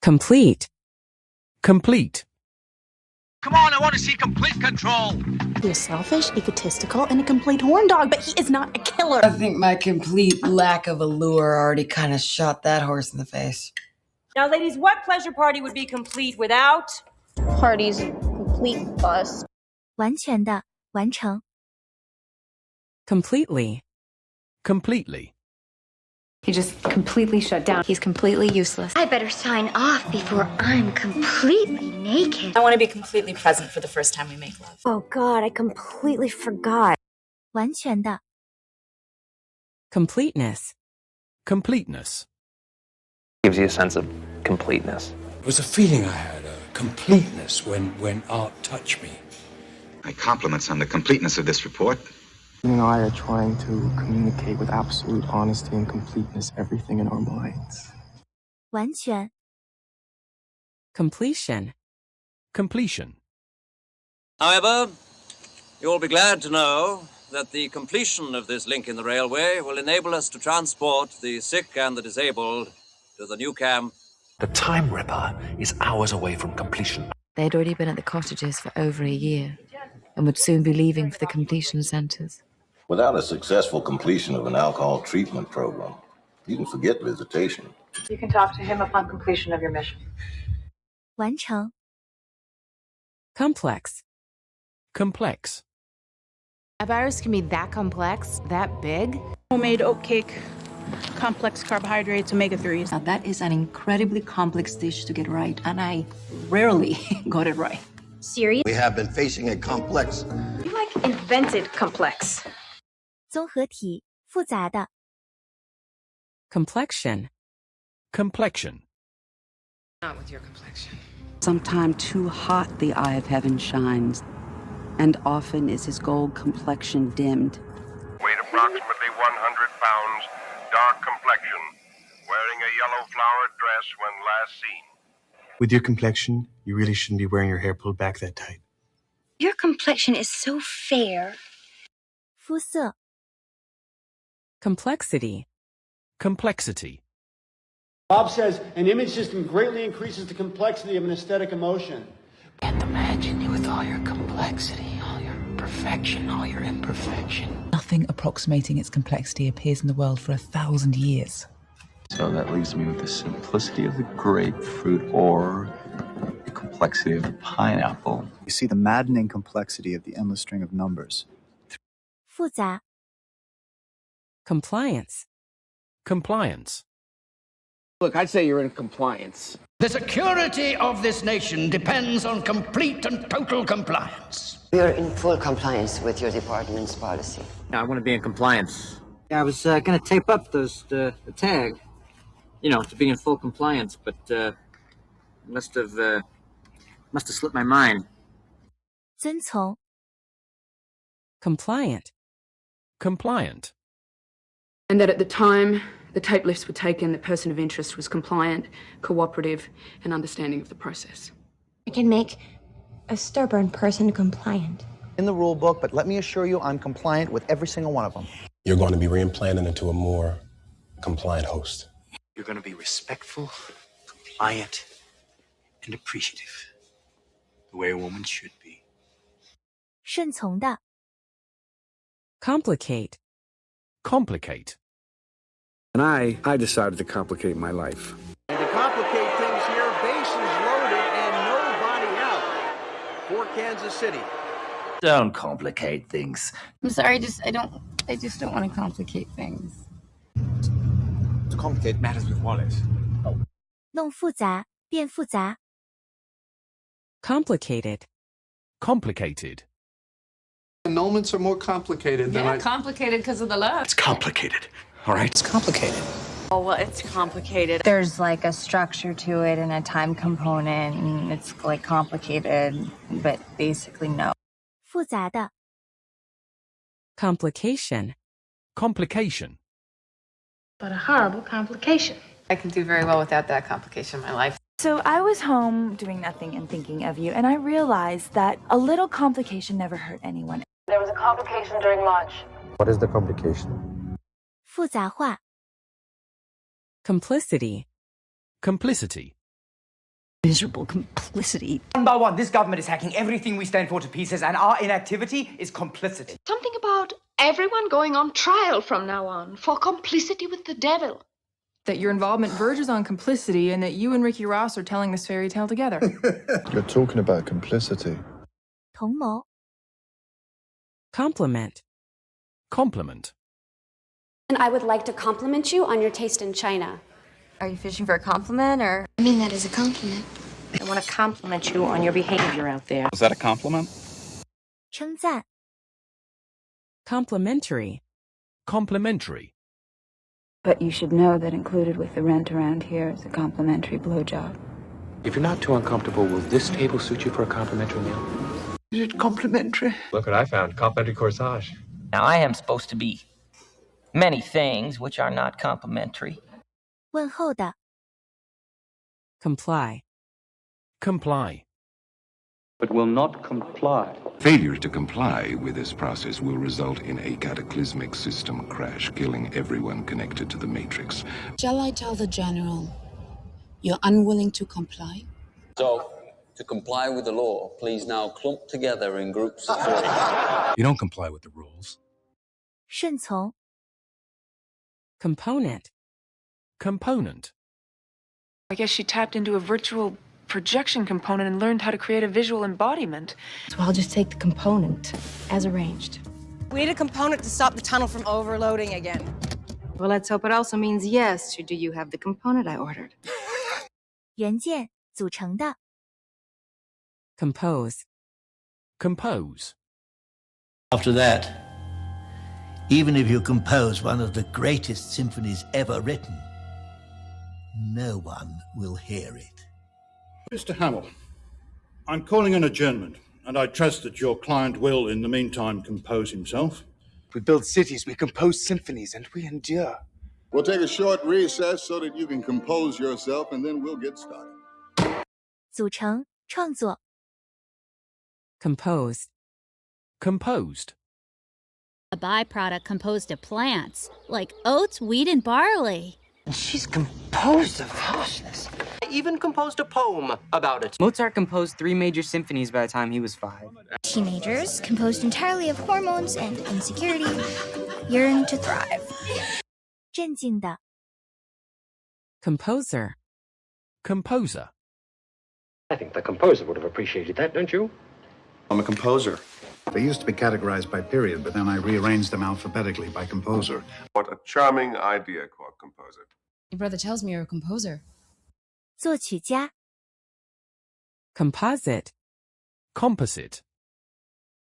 Complete. Complete. Come on, I want to see complete control. He is selfish, egotistical, and a complete horn dog, but he is not a killer. I think my complete lack of allure already kind of shot that horse in the face. Now, ladies, what pleasure party would be complete without? Party's complete bust. 完全的，完成。Completely. Completely. He just completely shut down. He's completely useless. I better sign off before I'm completely naked. I want to be completely present for the first time we make love. Oh God, I completely forgot. 完全的。Completeness. Completeness. Gives you a sense of completeness. It was a feeling I had, a completeness when art touched me. My compliments on the completeness of this report. You and I are trying to communicate with absolute honesty and completeness everything in our minds. 完全。Completion. Completion. However, you'll be glad to know that the completion of this link in the railway will enable us to transport the sick and the disabled to the new camp. The Time Ripper is hours away from completion. They'd already been at the cottages for over a year and would soon be leaving for the completion centres. Without a successful completion of an alcohol treatment program, you can forget visitation. You can talk to him upon completion of your mission. 完成。Complex. Complex. A virus can be that complex, that big. Homemade oat cake, complex carbohydrates, omega-3s. Now that is an incredibly complex dish to get right, and I rarely got it right. Serious? We have been facing a complex. You like invented complex. 综合体，复杂的。Complexion. Complexion. Not with your complexion. Sometime too hot the eye of heaven shines, and often is his gold complexion dimmed. Weight approximately 100 pounds, dark complexion, wearing a yellow flowered dress when last seen. With your complexion, you really shouldn't be wearing your hair pulled back that tight. Your complexion is so fair. 肤色。Complexity. Complexity. Bob says an image system greatly increases the complexity of an aesthetic emotion. Can't imagine you with all your complexity, all your perfection, all your imperfection. Nothing approximating its complexity appears in the world for 1,000 years. So that leaves me with the simplicity of the grapefruit or the complexity of the pineapple. You see the maddening complexity of the endless string of numbers. 复杂。Compliance. Compliance. Look, I'd say you're in compliance. The security of this nation depends on complete and total compliance. We are in full compliance with your department's policy. I want to be in compliance. I was going to tape up the tag, to be in full compliance, but must have slipped my mind. 遵从。Compliant. Compliant. And that at the time the tape lifts were taken, the person of interest was compliant, cooperative, and understanding of the process. I can make a stubborn person compliant. In the rule book, but let me assure you I'm compliant with every single one of them. You're going to be reimplanted into a more compliant host. You're going to be respectful, compliant, and appreciative. The way a woman should be. 顺从的。Complicate. Complicate. And I decided to complicate my life. And to complicate things here, bases loaded and nobody out for Kansas City. Don't complicate things. I'm sorry, I just don't want to complicate things. To complicate matters with Wallace. Oh. 弄复杂，变复杂。Complicated. Complicated. Annulments are more complicated than complicated because of the love. It's complicated. All right, it's complicated. Oh, well, it's complicated. There's like a structure to it and a time component, and it's like complicated, but basically no. 复杂的。Complication. Complication. But a horrible complication. I can do very well without that complication in my life. So I was home doing nothing and thinking of you, and I realized that a little complication never hurt anyone. There was a complication during lunch. What is the complication? 复杂化。Complicity. Complicity. Miserable complicity. One by one, this government is hacking everything we stand for to pieces, and our inactivity is complicity. Something about everyone going on trial from now on for complicity with the devil. That your involvement verges on complicity and that you and Ricky Ross are telling this fairy tale together. You're talking about complicity. 同谋 Compliment. Compliment. And I would like to compliment you on your taste in China. Are you fishing for a compliment or? I mean that as a compliment. I want to compliment you on your behavior out there. Was that a compliment? 称赞 Complimentary. Complimentary. But you should know that included with the rent around here is a complimentary blowjob. If you're not too uncomfortable, will this table suit you for a complimentary meal? Is it complimentary? Look what I found. Complimentary corsage. Now, I am supposed to be many things which are not complimentary. 问候的 Comply. Comply. But will not comply. Failure to comply with this process will result in a cataclysmic system crash, killing everyone connected to the Matrix. Shall I tell the General you're unwilling to comply? So, to comply with the law, please now clump together in groups of 4. You don't comply with the rules. 顺从 Component. Component. I guess she tapped into a virtual projection component and learned how to create a visual embodiment. So I'll just take the component, as arranged. We need a component to stop the tunnel from overloading again. Well, let's hope it also means yes to do you have the component I ordered? 元件组成的 Compose. Compose. After that, even if you compose one of the greatest symphonies ever written, no one will hear it. Mr. Hamill, I'm calling an adjournment, and I trust that your client will, in the meantime, compose himself. We build cities, we compose symphonies, and we endure. We'll take a short recess so that you can compose yourself, and then we'll get started. 组成创作 Composed. Composed. A byproduct composed of plants, like oats, wheat, and barley. She's composed of harshness. I even composed a poem about it. Mozart composed 3 major symphonies by the time he was 5. Teenagers, composed entirely of hormones and insecurity, yearn to thrive. 镇静的 Composer. Composer. I think the composer would have appreciated that, don't you? I'm a composer. They used to be categorized by period, but then I rearranged them alphabetically by composer. What a charming idea, Quark Composer. Your brother tells me you're a composer. 作曲家 Composite. Composite.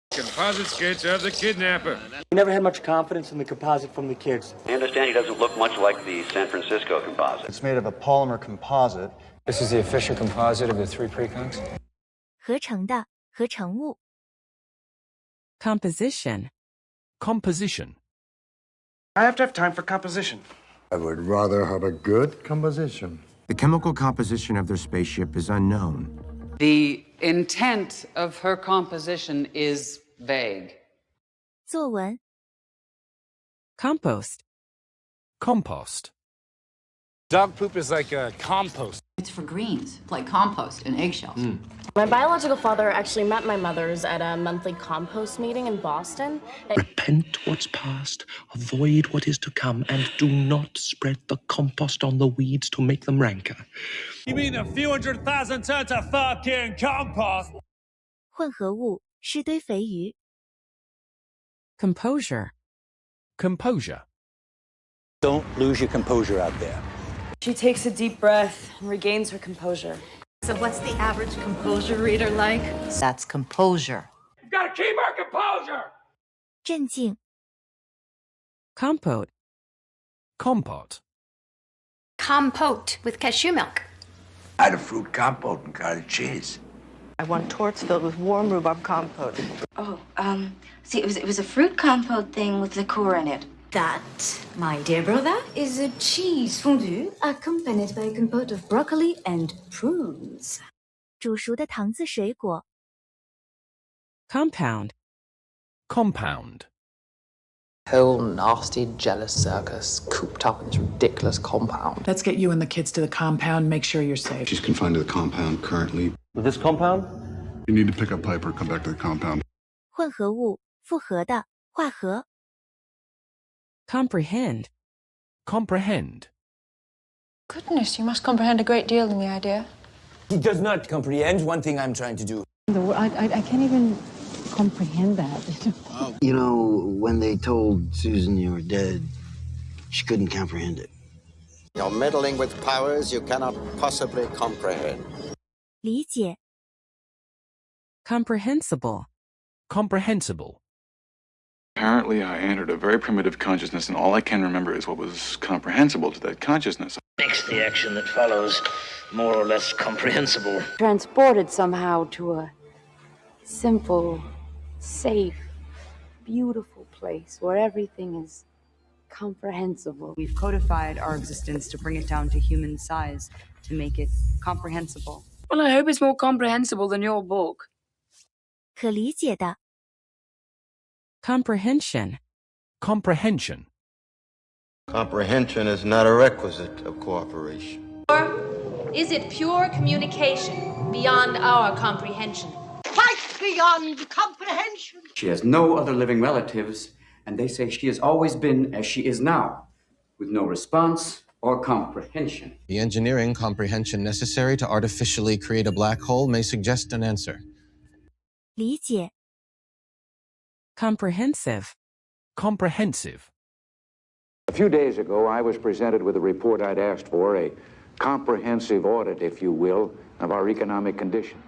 Composite sketch of the kidnapper. We never had much confidence in the composite from the kids. I understand he doesn't look much like the San Francisco composite. It's made of a polymer composite. This is the official composite of the 3 precongs? 合成的合成物 Composition. Composition. I have to have time for composition. I would rather have a good composition. The chemical composition of their spaceship is unknown. The intent of her composition is vague. 作文 Compost. Compost. Dog poop is like a compost. It's for greens, like compost and eggshells. My biological father actually met my mother's at a monthly compost meeting in Boston. Repent what's past, avoid what is to come, and do not spread the compost on the weeds to make them ranker. You mean a few 100,000 tons of fucking compost? 混合物是堆肥鱼 Composure. Composure. Don't lose your composure out there. She takes a deep breath and regains her composure. So what's the average composure reader like? That's composure. We've got to keep our composure! 镇静 Compote. Compote. Compote with cashew milk. I had a fruit compote and cottage cheese. I want torts filled with warm rhubarb compote. Oh, see, it was a fruit compote thing with liqueur in it. That, my dear brother, is a cheese fondue accompanied by a compote of broccoli and prunes. 煮熟的糖渍水果 Compound. Compound. Whole nasty, jealous circus cooped up in this ridiculous compound. Let's get you and the kids to the compound, make sure you're safe. She's confined to the compound currently. With this compound? You need to pick up Piper, come back to the compound. 混合物，复合的，化合。Comprehend. Comprehend. Goodness, you must comprehend a great deal in the idea. He does not comprehend one thing I'm trying to do. I can't even comprehend that. You know, when they told Susan you were dead, she couldn't comprehend it. You're meddling with powers you cannot possibly comprehend. 理解。Comprehensible. Comprehensible. Apparently, I entered a very primitive consciousness, and all I can remember is what was comprehensible to that consciousness. Makes the action that follows more or less comprehensible. Transported somehow to a simple, safe, beautiful place where everything is comprehensible. We've codified our existence to bring it down to human size, to make it comprehensible. Well, I hope it's more comprehensible than your book. 可理解的。Comprehension. Comprehension. Comprehension is not a requisite of cooperation. Or is it pure communication beyond our comprehension? Quite beyond comprehension. She has no other living relatives, and they say she has always been as she is now, with no response or comprehension. The engineering comprehension necessary to artificially create a black hole may suggest an answer. 理解。Comprehensive. Comprehensive. A few days ago, I was presented with a report I'd asked for, a comprehensive audit, if you will, of our economic condition.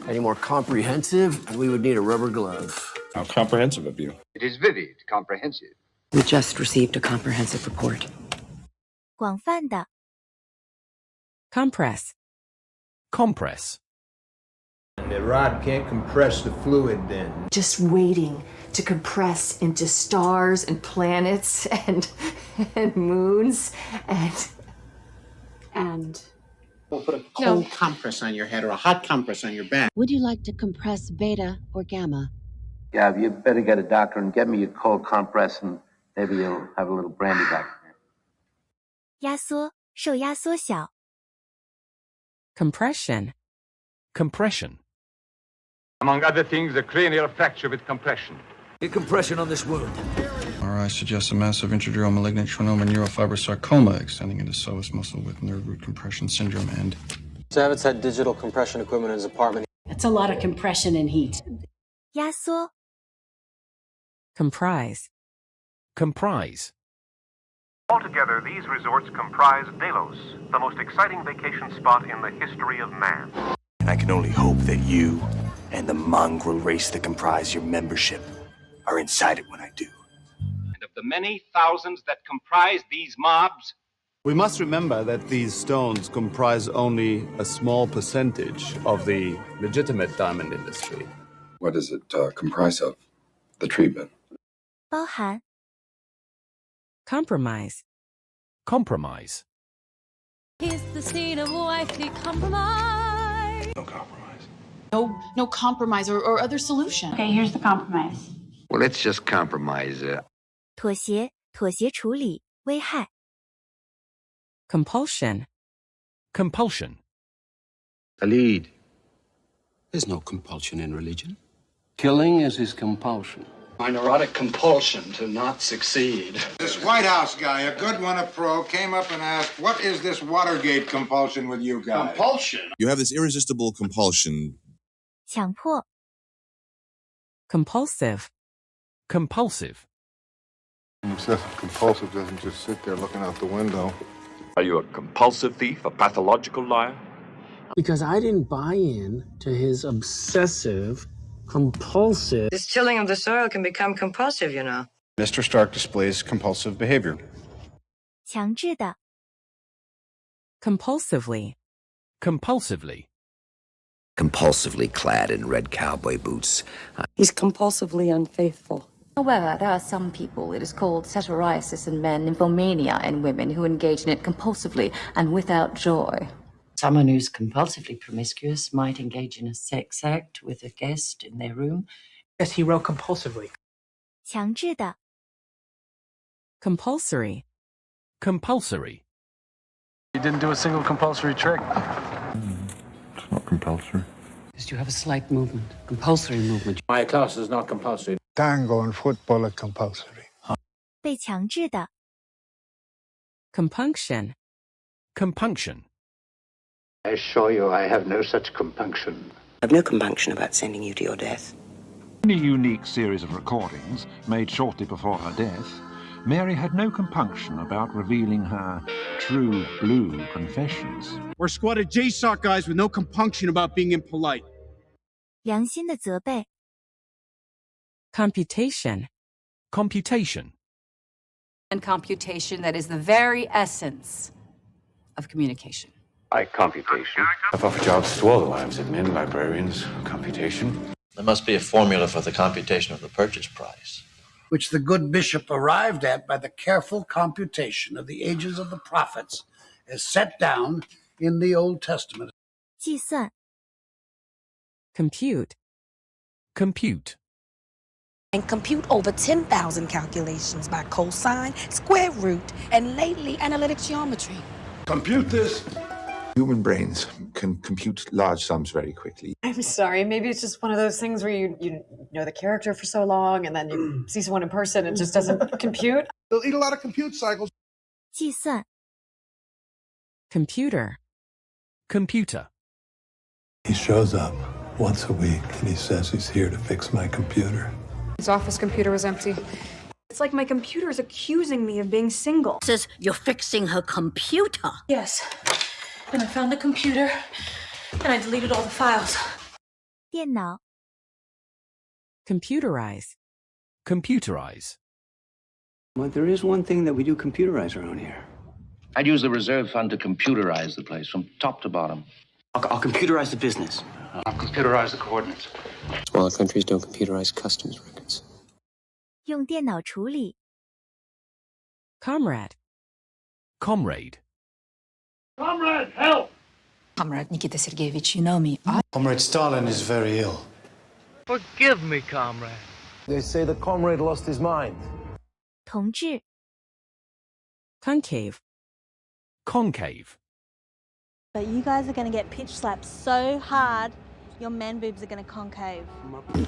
Any more comprehensive, and we would need a rubber glove. How comprehensive of you. It is vivid, comprehensive. We just received a comprehensive report. 广泛的。Compress. Compress. The rod can't compress the fluid then. Just waiting to compress into stars and planets and moons and We'll put a cold compress on your head or a hot compress on your back. Would you like to compress beta or gamma? Yeah, you better get a doctor and get me a cold compress, and maybe you'll have a little brandy back there. 压缩，受压缩小。Compression. Compression. Among other things, a cranial fracture with compression. Get compression on this wound. MRI suggests a massive intradural malignant schwannoma neurofibrosarcoma extending into psoas muscle with nerve root compression syndrome and... Savitz had digital compression equipment in his apartment. That's a lot of compression and heat. 压缩。Comprise. Comprise. Altogether, these resorts comprise Delos, the most exciting vacation spot in the history of man. And I can only hope that you and the mongrel race that comprise your membership are inside it when I do. And of the many thousands that comprise these mobs, We must remember that these stones comprise only a small percentage of the legitimate diamond industry. What does it comprise of? The treatment. 包含。Compromise. Compromise. Here's the scene of wifely compromise. No compromise. No compromise or other solution. Okay, here's the compromise. Well, let's just compromise. 妥协，妥协处理，危害。Compulsion. Compulsion. Khalid. There's no compulsion in religion. Killing is his compulsion. My neurotic compulsion to not succeed. This White House guy, a good one, a pro, came up and asked, what is this Watergate compulsion with you guys? Compulsion? You have this irresistible compulsion. 强迫。Compulsive. Compulsive. Obsessive compulsive doesn't just sit there looking out the window. Are you a compulsive thief, a pathological liar? Because I didn't buy in to his obsessive, compulsive... This tilling of the soil can become compulsive, you know. Mr. Stark displays compulsive behavior. 强制的。Compulsively. Compulsively. Compulsively clad in red cowboy boots. He's compulsively unfaithful. However, there are some people, it is called satyriasis in men, nymphomania in women, who engage in it compulsively and without joy. Someone who's compulsively promiscuous might engage in a sex act with a guest in their room. Yes, he wrote compulsively. 强制的。Compulsory. Compulsory. You didn't do a single compulsory trick. It's not compulsory. Just you have a slight movement. Compulsory movement. My class is not compulsory. Tango and football are compulsory. 被强制的。 Compunction. Compunction. I assure you I have no such compunction. I have no compunction about sending you to your death. In a unique series of recordings made shortly before her death, Mary had no compunction about revealing her true blue confessions. We're a squad of JSOC guys with no compunction about being impolite. 良心的责备。 Computation. Computation. And computation that is the very essence of communication. By computation. I've offered jobs to all the wives of men, librarians, computation. There must be a formula for the computation of the purchase price, which the good bishop arrived at by the careful computation of the ages of the prophets as set down in the Old Testament. 计算。 Compute. Compute. And compute over 10,000 calculations by cosine, square root, and lately analytic geometry. Compute this. Human brains can compute large sums very quickly. I'm sorry, maybe it's just one of those things where you know the character for so long and then you see someone in person and it just doesn't compute. They'll eat a lot of compute cycles. 计算。 Computer. Computer. He shows up once a week and he says he's here to fix my computer. His office computer was empty. It's like my computer is accusing me of being single. Says you're fixing her computer. Yes. And I found the computer and I deleted all the files. 电脑。 Computerize. Computerize. But there is one thing that we do computerize around here. I'd use the reserve fund to computerize the place from top to bottom. I'll computerize the business. I'll computerize the coordinates. Smaller countries don't computerize customs records. 用电脑处理。 Comrade. Comrade. Comrade, help! Comrade Nikita Sergeyevich, you know me. Comrade Stalin is very ill. Forgive me, comrade. They say the comrade lost his mind. 同志。 Concave. Concave. But you guys are going to get pitch slapped so hard, your man boobs are going to concave.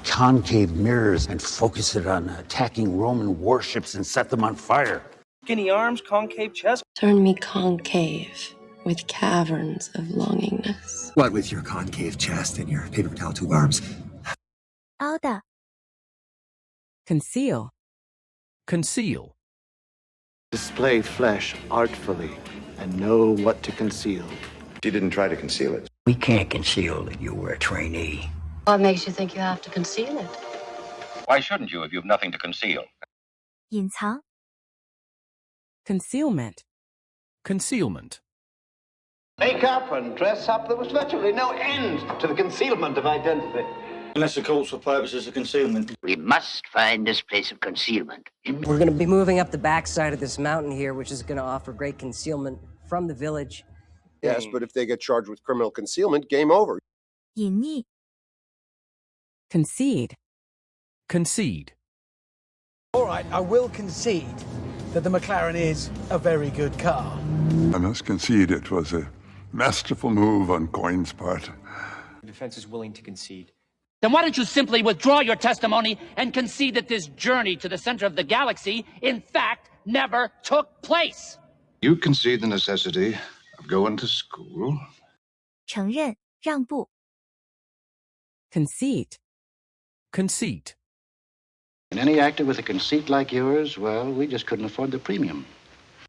Concave mirrors and focus it on attacking Roman warships and set them on fire. Skinny arms, concave chest. Turn me concave with caverns of longingness. What with your concave chest and your paper towel tube arms? 凹的。 Conceal. Conceal. Display flesh artfully and know what to conceal. She didn't try to conceal it. We can't conceal that you were a trainee. What makes you think you have to conceal it? Why shouldn't you if you've nothing to conceal? 隐藏。 Concealment. Concealment. Make up and dress up. There was virtually no end to the concealment of identity. Unless it calls for purposes of concealment. We must find this place of concealment. We're going to be moving up the backside of this mountain here, which is going to offer great concealment from the village. Yes, but if they get charged with criminal concealment, game over. 隐匿。 Concede. Concede. All right, I will concede that the McLaren is a very good car. I must concede it was a masterful move on Coyne's part. The defense is willing to concede. Then why don't you simply withdraw your testimony and concede that this journey to the center of the galaxy, in fact, never took place? You concede the necessity of going to school. 承认。让步。 Conceit. Conceit. And any actor with a conceit like yours, well, we just couldn't afford the premium.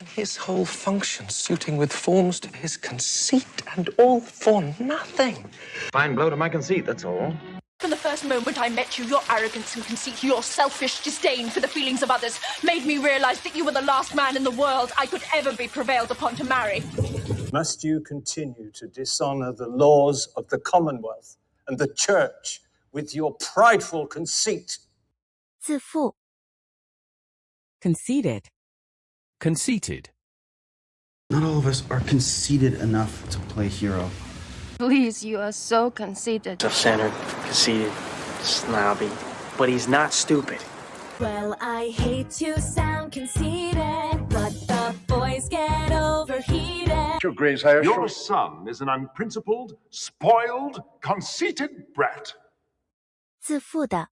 His whole function suiting with forms to his conceit, and all for nothing. Fine blow to my conceit, that's all. From the first moment I met you, your arrogance and conceit, your selfish disdain for the feelings of others made me realize that you were the last man in the world I could ever be prevailed upon to marry. Must you continue to dishonor the laws of the Commonwealth and the Church with your prideful conceit? 自负。 Conceited. Conceited. Not all of us are conceited enough to play hero. Please, you are so conceited. Self-centered, conceited, snobby. But he's not stupid. Well, I hate to sound conceited. Your son is an unprincipled, spoiled, conceited brat. 自负的